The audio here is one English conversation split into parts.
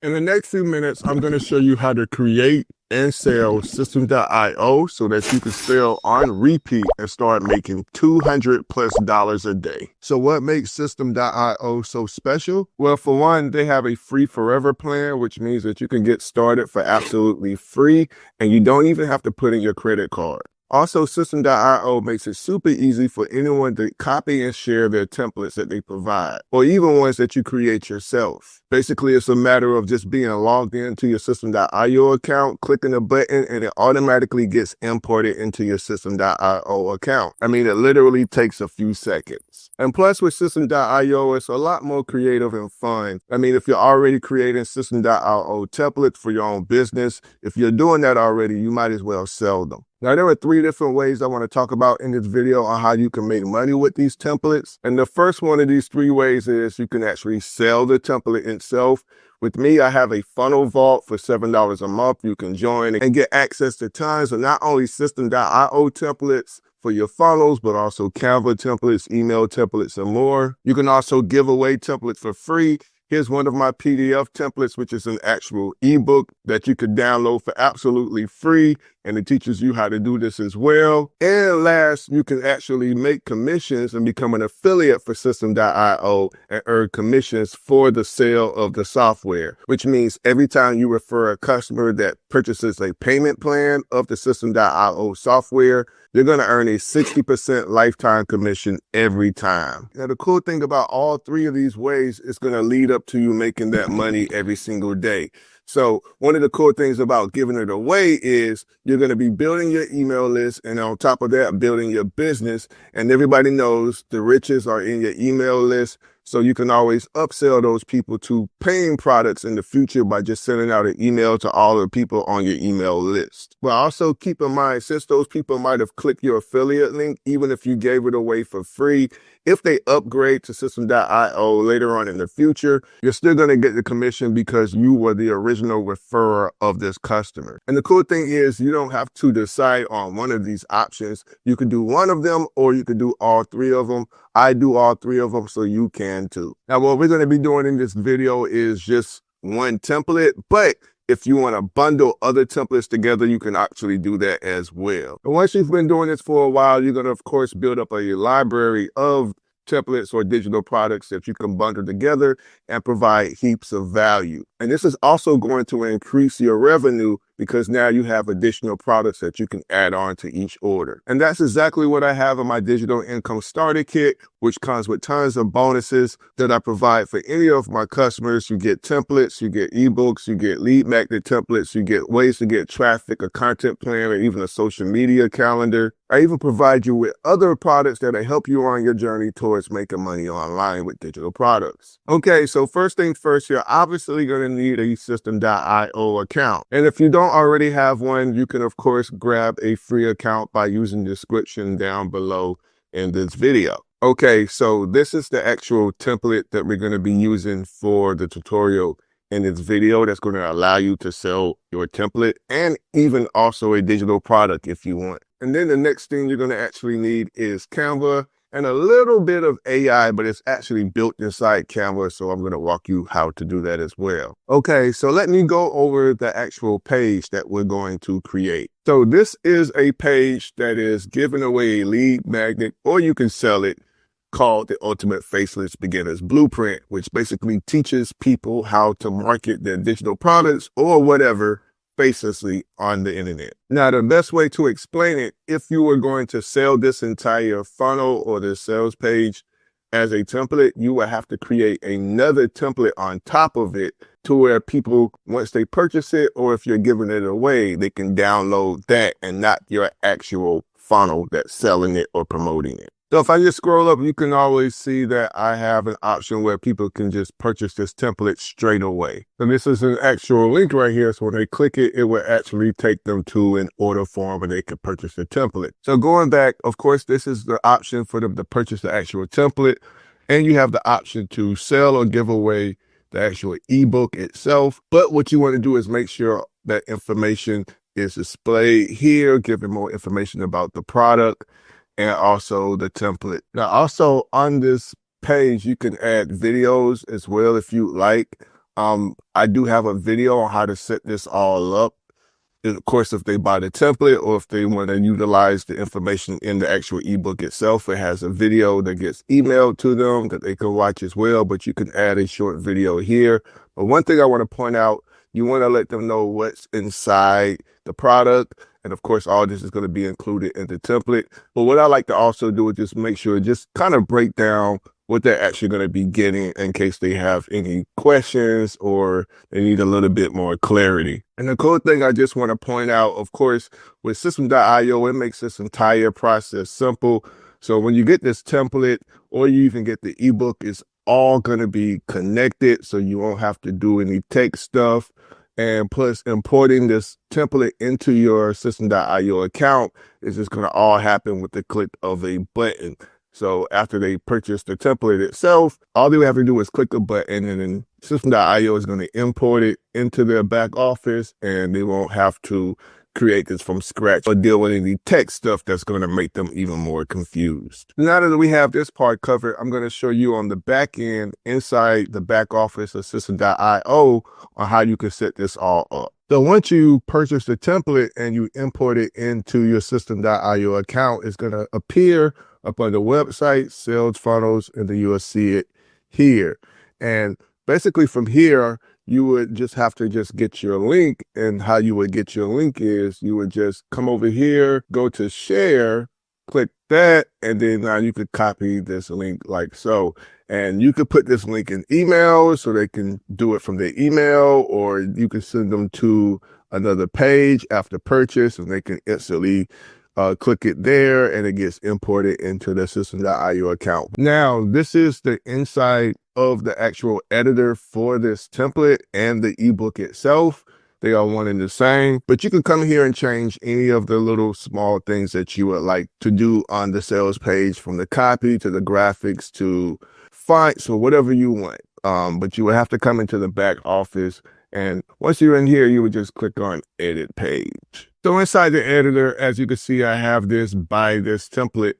In the next few minutes, I'm going to show you how to create and sell System.io so that you can sell on repeat and start making $200+ a day. So what makes System.io so special? Well, for one, they have a free forever plan, which means that you can get started for absolutely free and you don't even have to put in your credit card. Also, System.io makes it super easy for anyone to copy and share their templates that they provide, or even ones that you create yourself. Basically, it's a matter of just being logged into your System.io account, clicking a button, and it automatically gets imported into your System.io account. I mean, it literally takes a few seconds. And plus, with System.io, it's a lot more creative and fun. I mean, if you're already creating System.io templates for your own business, if you're doing that already, you might as well sell them. Now, there are 3 different ways I want to talk about in this video on how you can make money with these templates. And the first one of these 3 ways is you can actually sell the template itself. With me, I have a funnel vault for $7 a month. You can join and get access to tons of not only System.io templates for your funnels, but also Canva templates, email templates, and more. You can also give away templates for free. Here's one of my PDF templates, which is an actual ebook that you could download for absolutely free. And it teaches you how to do this as well. And last, you can actually make commissions and become an affiliate for System.io and earn commissions for the sale of the software, which means every time you refer a customer that purchases a payment plan of the System.io software, you're going to earn a 60% lifetime commission every time. Now, the cool thing about all 3 of these ways is going to lead up to you making that money every single day. So one of the cool things about giving it away is you're going to be building your email list, and on top of that, building your business. And everybody knows the riches are in your email list. So you can always upsell those people to paying products in the future by just sending out an email to all the people on your email list. But also keep in mind, since those people might have clicked your affiliate link, even if you gave it away for free, if they upgrade to System.io later on in the future, you're still going to get the commission because you were the original referrer of this customer. And the cool thing is you don't have to decide on one of these options. You can do one of them or you can do all 3 of them. I do all 3 of them, so you can too. Now, what we're going to be doing in this video is just one template, but if you want to bundle other templates together, you can actually do that as well. And once you've been doing this for a while, you're going to, of course, build up a library of templates or digital products that you can bundle together and provide heaps of value. And this is also going to increase your revenue because now you have additional products that you can add on to each order. And that's exactly what I have in my digital income starter kit, which comes with tons of bonuses that I provide for any of my customers. You get templates, you get ebooks, you get lead magnet templates, you get ways to get traffic, a content plan, or even a social media calendar. I even provide you with other products that'll help you on your journey towards making money online with digital products. Okay, so first thing first, you're obviously going to need a System.io account. And if you don't already have one, you can of course grab a free account by using the description down below in this video. Okay, so this is the actual template that we're going to be using for the tutorial in this video that's going to allow you to sell your template and even also a digital product if you want. And then the next thing you're going to actually need is Canva and a little bit of AI, but it's actually built inside Canva. So I'm going to walk you how to do that as well. Okay, so let me go over the actual page that we're going to create. So this is a page that is giving away a lead magnet, or you can sell it, called the Ultimate Faceless Beginner's Blueprint, which basically teaches people how to market their digital products or whatever facelessly on the internet. Now, the best way to explain it, if you were going to sell this entire funnel or this sales page as a template, you would have to create another template on top of it to where people, once they purchase it, or if you're giving it away, they can download that and not your actual funnel that's selling it or promoting it. So if I just scroll up, you can always see that I have an option where people can just purchase this template straight away. And this is an actual link right here. So when they click it, it will actually take them to an order form and they can purchase the template. So going back, of course, this is the option for them to purchase the actual template. And you have the option to sell or give away the actual ebook itself. But what you want to do is make sure that information is displayed here, giving more information about the product and also the template. Now, also on this page, you can add videos as well if you like. I do have a video on how to set this all up. Of course, if they buy the template or if they want to utilize the information in the actual ebook itself, it has a video that gets emailed to them that they can watch as well, but you can add a short video here. But one thing I want to point out, you want to let them know what's inside the product. And of course, all this is going to be included in the template. But what I like to also do is just make sure, just kind of break down what they're actually going to be getting in case they have any questions or they need a little bit more clarity. And the cool thing I just want to point out, of course, with System.io, it makes this entire process simple. So when you get this template or you even get the ebook, it's all going to be connected. So you won't have to do any tech stuff. And plus importing this template into your System.io account is just going to all happen with the click of a button. So after they purchase the template itself, all they have to do is click a button and then System.io is going to import it into their back office and they won't have to create this from scratch or deal with any tech stuff that's going to make them even more confused. Now that we have this part covered, I'm going to show you on the back end inside the back office of System.io on how you can set this all up. So once you purchase the template and you import it into your System.io account, it's going to appear up on the website, sales funnels, and then you will see it here. And basically from here, you would just have to just get your link. And how you would get your link is you would just come over here, go to share, click that, and then now you could copy this link like so. And you could put this link in email so they can do it from their email, or you can send them to another page after purchase and they can instantly click it there and it gets imported into the System.io account. Now, this is the inside of the actual editor for this template and the ebook itself. They are one and the same, but you can come here and change any of the little small things that you would like to do on the sales page, from the copy to the graphics to fonts or whatever you want. But you would have to come into the back office, and once you're in here, you would just click on edit page. So inside the editor, as you can see, I have this buy this template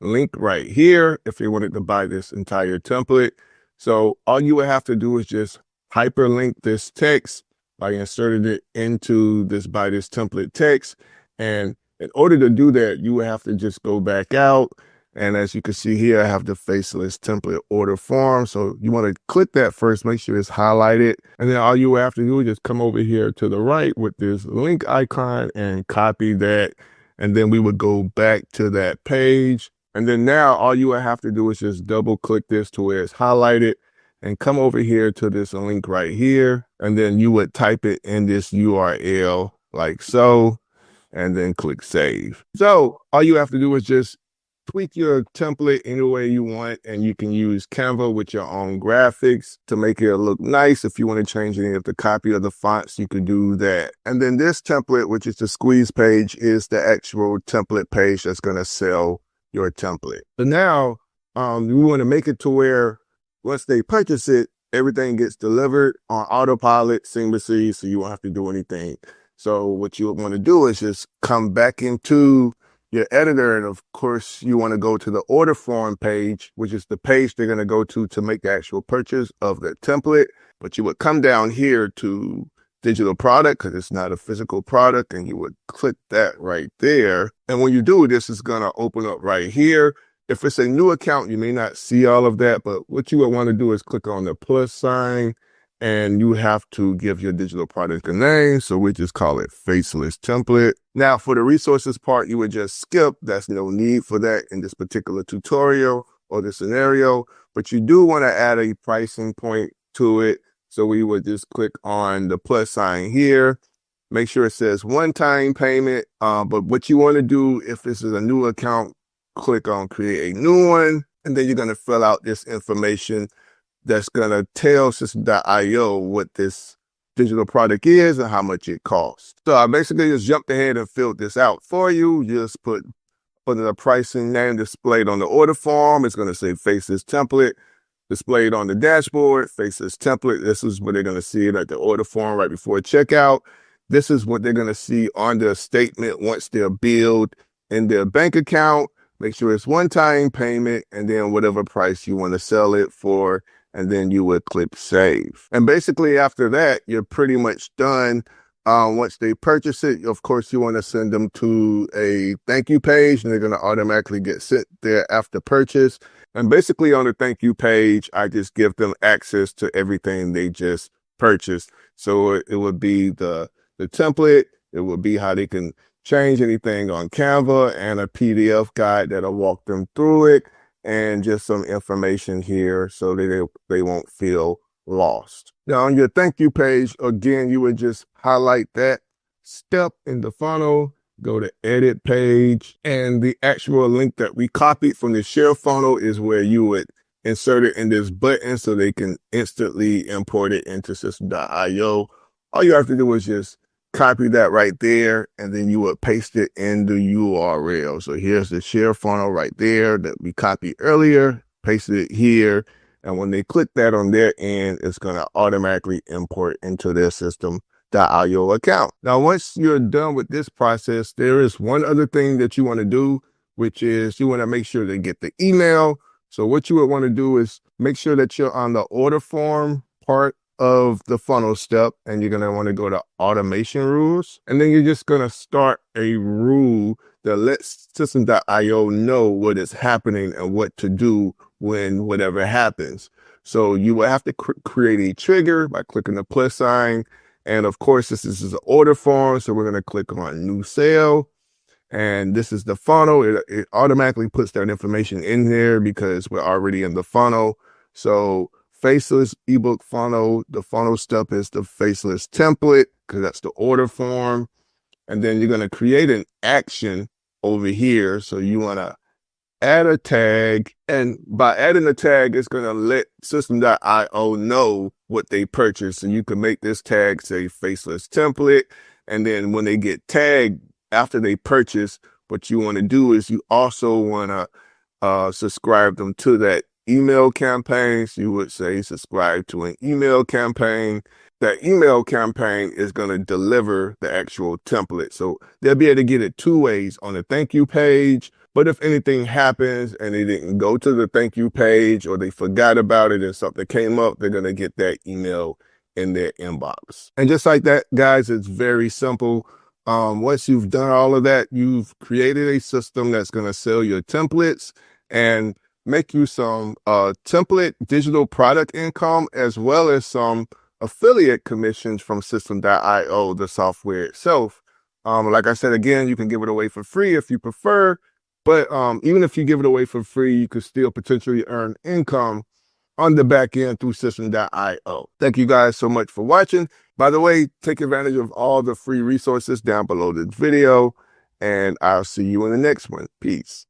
link right here if you wanted to buy this entire template. So all you would have to do is just hyperlink this text by inserting it into this buy this template text. And in order to do that, you would have to just go back out. And as you can see here, I have the faceless template order form. So you want to click that first, make sure it's highlighted. And then all you have to do is just come over here to the right with this link icon and copy that. And then we would go back to that page. And then now all you would have to do is just double click this to where it's highlighted and come over here to this link right here. And then you would type it in this URL like so, and then click save. So all you have to do is just tweak your template any way you want, and you can use Canva with your own graphics to make it look nice. If you want to change any of the copy of the fonts, you can do that. And then this template, which is the squeeze page, is the actual template page that's going to sell your template. So now we want to make it to where once they purchase it, everything gets delivered on autopilot seamlessly, so you won't have to do anything. So what you want to do is just come back into your editor, and of course you want to go to the order form page, which is the page they're going to go to make the actual purchase of the template. But you would come down here to digital product because it's not a physical product, and you would click that right there. And when you do, this is going to open up right here. If it's a new account, you may not see all of that, but what you would want to do is click on the plus sign, and you have to give your digital product a name. So we just call it faceless template. Now for the resources part, you would just skip. There's no need for that in this particular tutorial or the scenario, but you do want to add a pricing point to it. So we would just click on the plus sign here. Make sure it says one-time payment. But what you want to do if this is a new account, click on create a new one. And then you're going to fill out this information that's going to tell System.io what this digital product is and how much it costs. So I basically just jumped ahead and filled this out for you. Just put the pricing name displayed on the order form. It's going to say faceless template. Displayed on the dashboard, faceless template. This is what they're going to see at the order form right before checkout. This is what they're going to see on their statement once they're billed in their bank account. Make sure it's one-time payment and then whatever price you want to sell it for. and then you would click save. And basically after that, you're pretty much done. Once they purchase it, of course, you want to send them to a thank you page, and they're going to automatically get sent there after purchase. And basically on the thank you page, I just give them access to everything they just purchased. So it would be the template, it would be how they can change anything on Canva, and a PDF guide that'll walk them through it, and just some information here so that they won't feel lost. Now on your thank you page, again, you would just highlight that step in the funnel, go to edit page, and the actual link that we copied from the share funnel is where you would insert it in this button so they can instantly import it into system.io. All you have to do is just copy that right there, and then you would paste it in the URL. So here's the share funnel right there that we copied earlier, pasted it here. And when they click that on their end, it's going to automatically import into their system.io account. Now, once you're done with this process, there is one other thing that you want to do, which is you want to make sure they get the email. So what you would want to do is make sure that you're on the order form part of the funnel step, and you're going to want to go to automation rules. And then you're just going to start a rule that lets system.io know what is happening and what to do when whatever happens. So you will have to create a trigger by clicking the plus sign. And of course, this is an order form. So we're going to click on new sale. And this is the funnel. It automatically puts that information in there because we're already in the funnel. So faceless ebook funnel, the funnel step is the faceless template because that's the order form. And then you're going to create an action over here. So you want to add a tag, and by adding a tag, it's going to let system.io know what they purchased. So you can make this tag say faceless template. And then when they get tagged after they purchase, what you want to do is you also want to subscribe them to that email campaign. So you would say subscribe to an email campaign. That email campaign is going to deliver the actual template. So they'll be able to get it two ways: on the thank you page. But if anything happens and they didn't go to the thank you page, or they forgot about it and something came up, they're going to get that email in their inbox. And just like that, guys, it's very simple. Once you've done all of that, you've created a system that's going to sell your templates and make you some template digital product income, as well as some affiliate commissions from system.io, the software itself. Like I said, again, you can give it away for free if you prefer. But even if you give it away for free, you could still potentially earn income on the back end through system.io. Thank you guys so much for watching. By the way, take advantage of all the free resources down below this video, and I'll see you in the next one. Peace.